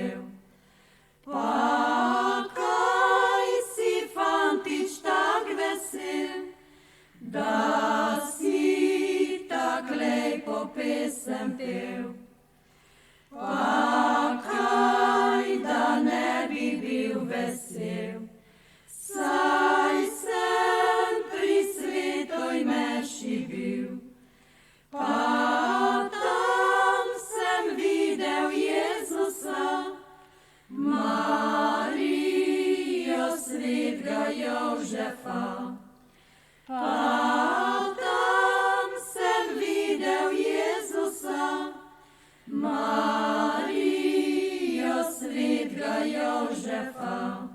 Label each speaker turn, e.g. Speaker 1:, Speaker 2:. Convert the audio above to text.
Speaker 1: vesel. Pa kaj si, fantič, tak vesel, da si tak lepo pesem pel? Pa kaj, da ne bi bil vesel, saj sem pri svetoj meši bil. Pa tam sem videl Jezusa, Marijo, svetega Jožefa. Pa tam sem videl Jezusa, Marijo, svetega Jožefa.